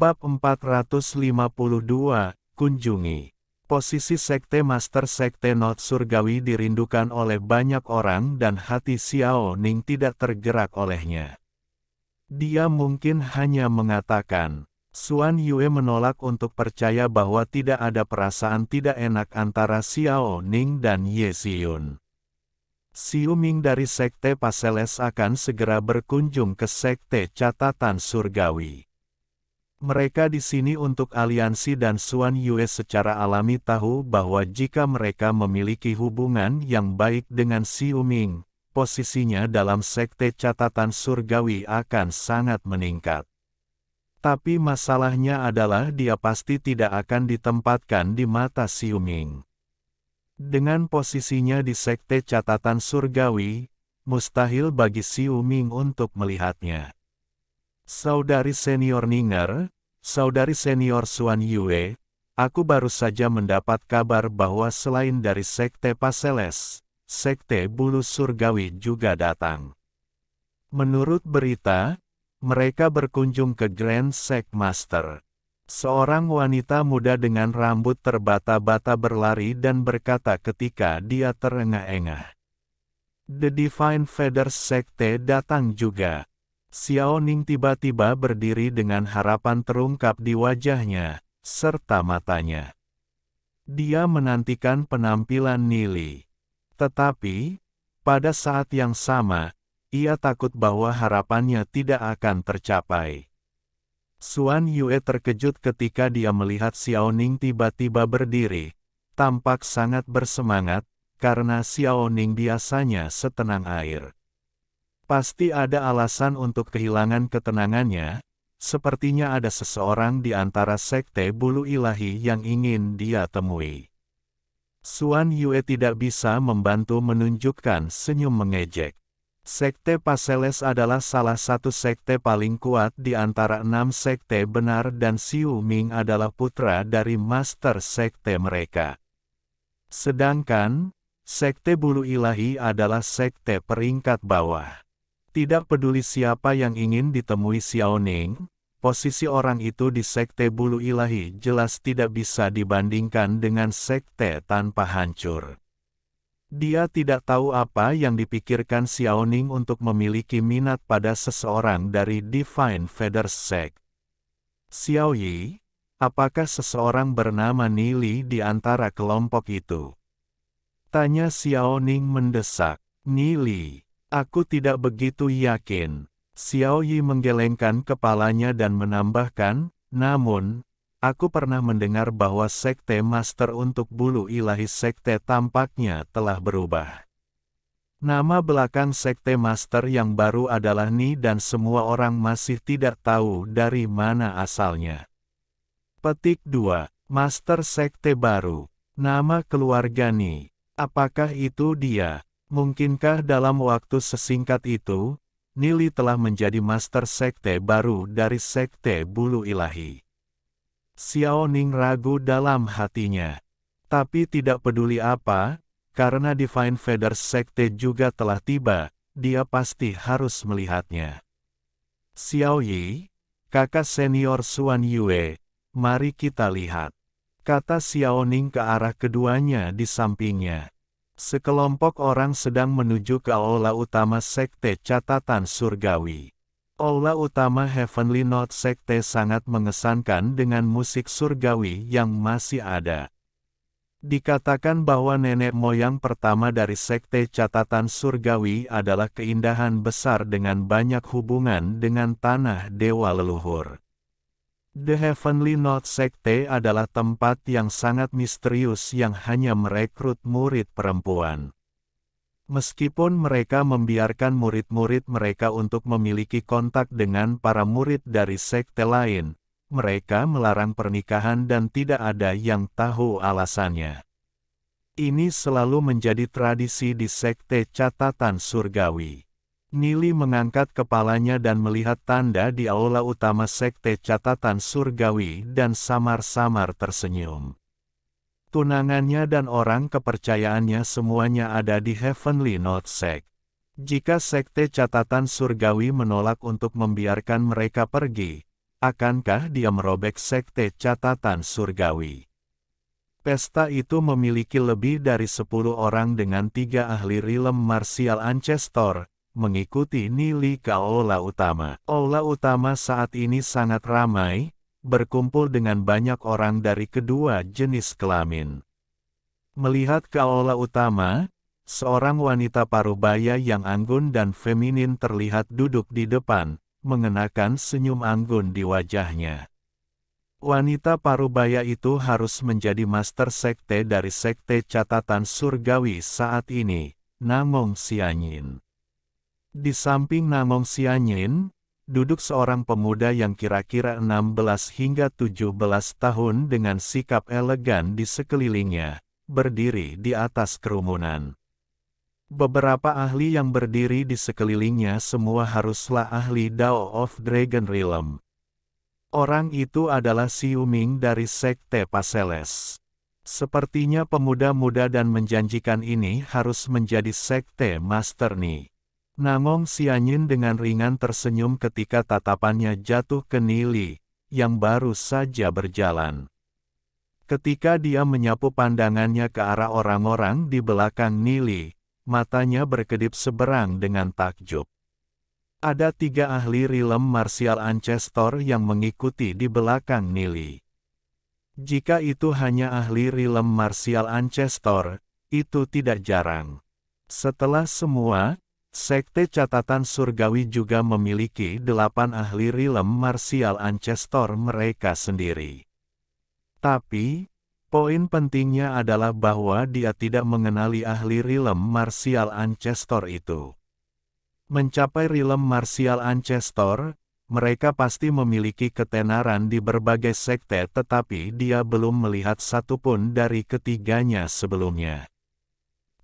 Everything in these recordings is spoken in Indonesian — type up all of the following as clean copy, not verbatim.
Bab 452, kunjungi. Posisi Sekte Master Sekte Not Surgawi dirindukan oleh banyak orang dan hati Xiao Ning tidak tergerak olehnya. Dia mungkin hanya mengatakan, Xuan Yue menolak untuk percaya bahwa tidak ada perasaan tidak enak antara Xiao Ning dan Ye Xiyun. Xiu Ming dari Sekte Paseles akan segera berkunjung ke Sekte Catatan Surgawi. Mereka di sini untuk aliansi dan Xuan Yue secara alami tahu bahwa jika mereka memiliki hubungan yang baik dengan Xiu Ming, posisinya dalam Sekte Catatan Surgawi akan sangat meningkat. Tapi masalahnya adalah dia pasti tidak akan ditempatkan di mata Xiu Ming. Dengan posisinya di Sekte Catatan Surgawi, mustahil bagi Xiu Ming untuk melihatnya. Saudari senior Ninger, saudari senior Xuan Yue, aku baru saja mendapat kabar bahwa selain dari Sekte Paseles, Sekte Bulu Surgawi juga datang. Menurut berita, mereka berkunjung ke Grand Sek Master. Seorang wanita muda dengan rambut terbata-bata berlari dan berkata ketika dia terengah-engah. The Divine Feathers Sekte datang juga. Xiao Ning tiba-tiba berdiri dengan harapan terungkap di wajahnya, serta matanya. Dia menantikan penampilan Nili. Tetapi, pada saat yang sama, ia takut bahwa harapannya tidak akan tercapai. Xuan Yue terkejut ketika dia melihat Xiao Ning tiba-tiba berdiri, tampak sangat bersemangat, karena Xiao Ning biasanya setenang air. Pasti ada alasan untuk kehilangan ketenangannya, sepertinya ada seseorang di antara Sekte Bulu Ilahi yang ingin dia temui. Xuan Yue tidak bisa membantu menunjukkan senyum mengejek. Sekte Paseles adalah salah satu sekte paling kuat di antara 6 sekte benar dan Xiu Ming adalah putra dari master sekte mereka. Sedangkan, Sekte Bulu Ilahi adalah sekte peringkat bawah. Tidak peduli siapa yang ingin ditemui Xiao Ning, posisi orang itu di Sekte Bulu Ilahi jelas tidak bisa dibandingkan dengan sekte tanpa hancur. Dia tidak tahu apa yang dipikirkan Xiao Ning untuk memiliki minat pada seseorang dari Divine Feathers Sect. Xiao Yi, apakah seseorang bernama Nili di antara kelompok itu? Tanya Xiao Ning mendesak. Nili. Aku tidak begitu yakin. Xiao Yi menggelengkan kepalanya dan menambahkan, namun, aku pernah mendengar bahwa Sekte Master untuk Bulu Ilahi Sekte tampaknya telah berubah. Nama belakang Sekte Master yang baru adalah Ni dan semua orang masih tidak tahu dari mana asalnya. Petik 2. Master Sekte baru. Nama keluarga Ni. Apakah itu dia? Mungkinkah dalam waktu sesingkat itu, Nili telah menjadi master sekte baru dari Sekte Bulu Ilahi? Xiao Ning ragu dalam hatinya. Tapi tidak peduli apa, karena Divine Feathers Sekte juga telah tiba, dia pasti harus melihatnya. Xiao Yi, kakak senior Xuan Yue, mari kita lihat. Kata Xiao Ning ke arah keduanya di sampingnya. Sekelompok orang sedang menuju ke aula utama Sekte Catatan Surgawi. Aula utama Heavenly Note Sekte sangat mengesankan dengan musik surgawi yang masih ada. Dikatakan bahwa nenek moyang pertama dari Sekte Catatan Surgawi adalah keindahan besar dengan banyak hubungan dengan tanah dewa leluhur. The Heavenly Note Sekte adalah tempat yang sangat misterius yang hanya merekrut murid perempuan. Meskipun mereka membiarkan murid-murid mereka untuk memiliki kontak dengan para murid dari sekte lain, mereka melarang pernikahan dan tidak ada yang tahu alasannya. Ini selalu menjadi tradisi di Sekte Catatan Surgawi. Nili mengangkat kepalanya dan melihat tanda di aula utama Sekte Catatan Surgawi dan samar-samar tersenyum. Tunangannya dan orang kepercayaannya semuanya ada di Heavenly Note Sect. Jika Sekte Catatan Surgawi menolak untuk membiarkan mereka pergi, akankah dia merobek sekte catatan surgawi? Pesta itu memiliki lebih dari 10 orang dengan 3 ahli rilem martial ancestor, mengikuti Nili ke aula utama. Aula utama saat ini sangat ramai, berkumpul dengan banyak orang dari kedua jenis kelamin. Melihat ke aula utama, seorang wanita parubaya yang anggun dan feminin terlihat duduk di depan, mengenakan senyum anggun di wajahnya. Wanita parubaya itu harus menjadi master sekte dari sekte catatan surgawi saat ini, Namong Sianyin. Di samping Namong Sianyin, duduk seorang pemuda yang kira-kira 16 hingga 17 tahun dengan sikap elegan di sekelilingnya, berdiri di atas kerumunan. Beberapa ahli yang berdiri di sekelilingnya semua haruslah ahli Dao of Dragon Realm. Orang itu adalah Xiu Ming dari Sekte Paseles. Sepertinya pemuda muda dan menjanjikan ini harus menjadi Sekte Master Ni. Namong Sianyin dengan ringan tersenyum ketika tatapannya jatuh ke Nili, yang baru saja berjalan. Ketika dia menyapu pandangannya ke arah orang-orang di belakang Nili, matanya berkedip seberang dengan takjub. Ada 3 ahli rilem martial ancestor yang mengikuti di belakang Nili. Jika itu hanya ahli rilem martial ancestor, itu tidak jarang. Setelah semua, Sekte Catatan Surgawi juga memiliki 8 ahli rilem martial ancestor mereka sendiri. Tapi, poin pentingnya adalah bahwa dia tidak mengenali ahli rilem martial ancestor itu. Mencapai rilem martial ancestor, mereka pasti memiliki ketenaran di berbagai sekte tetapi dia belum melihat satupun dari ketiganya sebelumnya.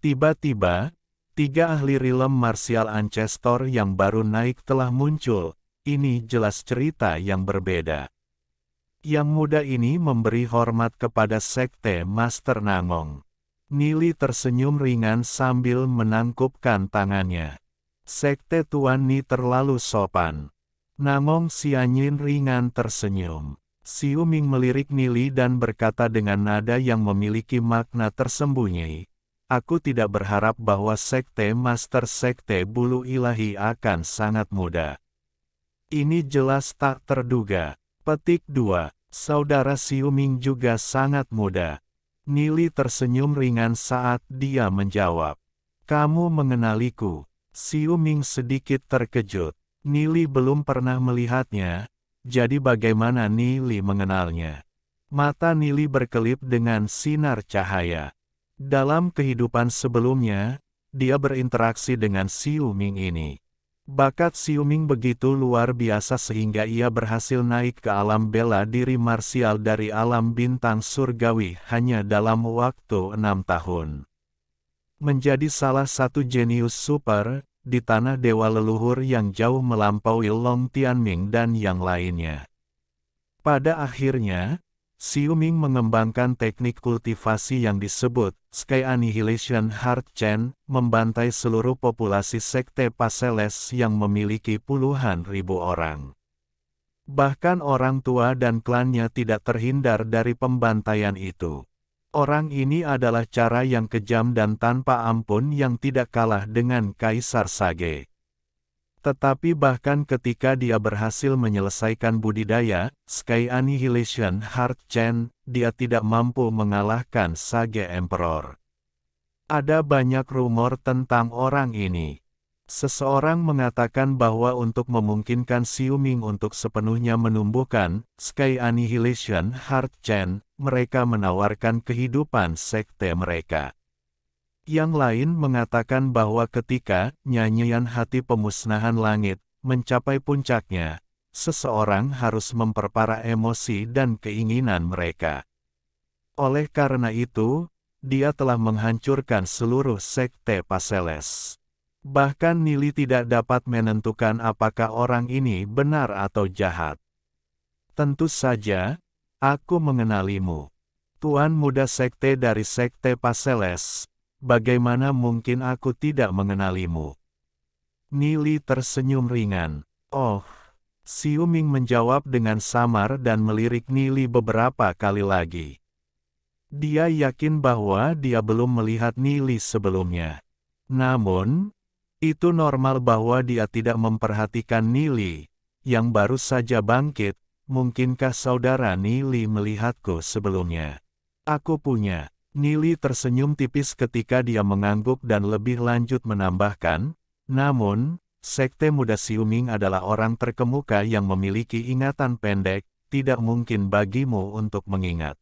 Tiba-tiba, 3 ahli rilem martial ancestor yang baru naik telah muncul, ini jelas cerita yang berbeda. Yang muda ini memberi hormat kepada sekte Master Namong. Nili tersenyum ringan sambil menangkupkan tangannya. Sekte Tuan Ni terlalu sopan. Namong Sianyin ringan tersenyum. Xiu Ming melirik Nili dan berkata dengan nada yang memiliki makna tersembunyi. Aku tidak berharap bahwa sekte Master Sekte Bulu Ilahi akan sangat mudah. Ini jelas tak terduga. Petik 2. Saudara Xiu Ming juga sangat muda. Nili tersenyum ringan saat dia menjawab. Kamu mengenaliku. Xiu Ming sedikit terkejut. Nili belum pernah melihatnya, jadi bagaimana Nili mengenalnya? Mata Nili berkelip dengan sinar cahaya. Dalam kehidupan sebelumnya, dia berinteraksi dengan Xiu Ming ini. Bakat Xiu Ming begitu luar biasa sehingga ia berhasil naik ke alam bela diri marsial dari alam bintang surgawi hanya dalam waktu 6 tahun. Menjadi salah satu jenius super, di tanah dewa leluhur yang jauh melampaui Long Tianming dan yang lainnya. Pada akhirnya, Xiu Ming mengembangkan teknik kultivasi yang disebut Sky Annihilation Heart Chen, membantai seluruh populasi sekte Paseles yang memiliki puluhan ribu orang. Bahkan orang tua dan klannya tidak terhindar dari pembantaian itu. Orang ini adalah cara yang kejam dan tanpa ampun yang tidak kalah dengan Kaisar Sage. Tetapi bahkan ketika dia berhasil menyelesaikan budidaya Sky Annihilation Heart Chen, dia tidak mampu mengalahkan Sage Emperor. Ada banyak rumor tentang orang ini. Seseorang mengatakan bahwa untuk memungkinkan Xiu Ming untuk sepenuhnya menumbuhkan Sky Annihilation Heart Chen, mereka menawarkan kehidupan sekte mereka. Yang lain mengatakan bahwa ketika nyanyian hati pemusnahan langit mencapai puncaknya, seseorang harus memperparah emosi dan keinginan mereka. Oleh karena itu, dia telah menghancurkan seluruh sekte Paseles. Bahkan Nili tidak dapat menentukan apakah orang ini benar atau jahat. Tentu saja, aku mengenalimu. Tuan muda sekte dari sekte Paseles, bagaimana mungkin aku tidak mengenalimu? Nili tersenyum ringan. Oh, Siu Ming menjawab dengan samar dan melirik Nili beberapa kali lagi. Dia yakin bahwa dia belum melihat Nili sebelumnya. Namun, itu normal bahwa dia tidak memperhatikan Nili, yang baru saja bangkit. Mungkinkah saudara Nili melihatku sebelumnya? Aku punya. Nili tersenyum tipis ketika dia mengangguk dan lebih lanjut menambahkan, namun, Sekte Muda Siu Ming adalah orang terkemuka yang memiliki ingatan pendek, tidak mungkin bagimu untuk mengingat.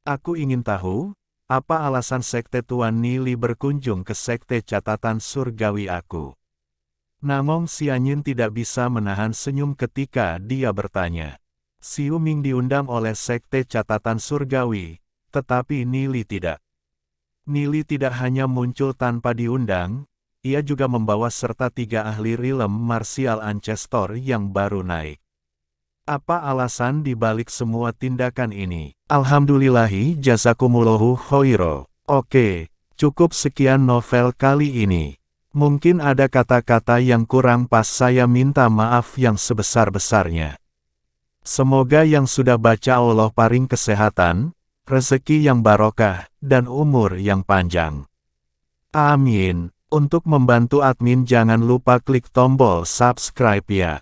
Aku ingin tahu, apa alasan Sekte Tuan Nili berkunjung ke Sekte Catatan Surgawi aku? Namong Sianyin tidak bisa menahan senyum ketika dia bertanya. Siu Ming diundang oleh Sekte Catatan Surgawi, tetapi Nili tidak. Nili tidak hanya muncul tanpa diundang, ia juga membawa serta 3 ahli rilem martial ancestor yang baru naik. Apa alasan di balik semua tindakan ini? Alhamdulillahi jazakumullahu khairo. Oke, cukup sekian novel kali ini. Mungkin ada kata-kata yang kurang pas, saya minta maaf yang sebesar-besarnya. Semoga yang sudah baca Allah paring kesehatan, rezeki yang barokah, dan umur yang panjang. Amin. Untuk membantu admin jangan lupa klik tombol subscribe ya.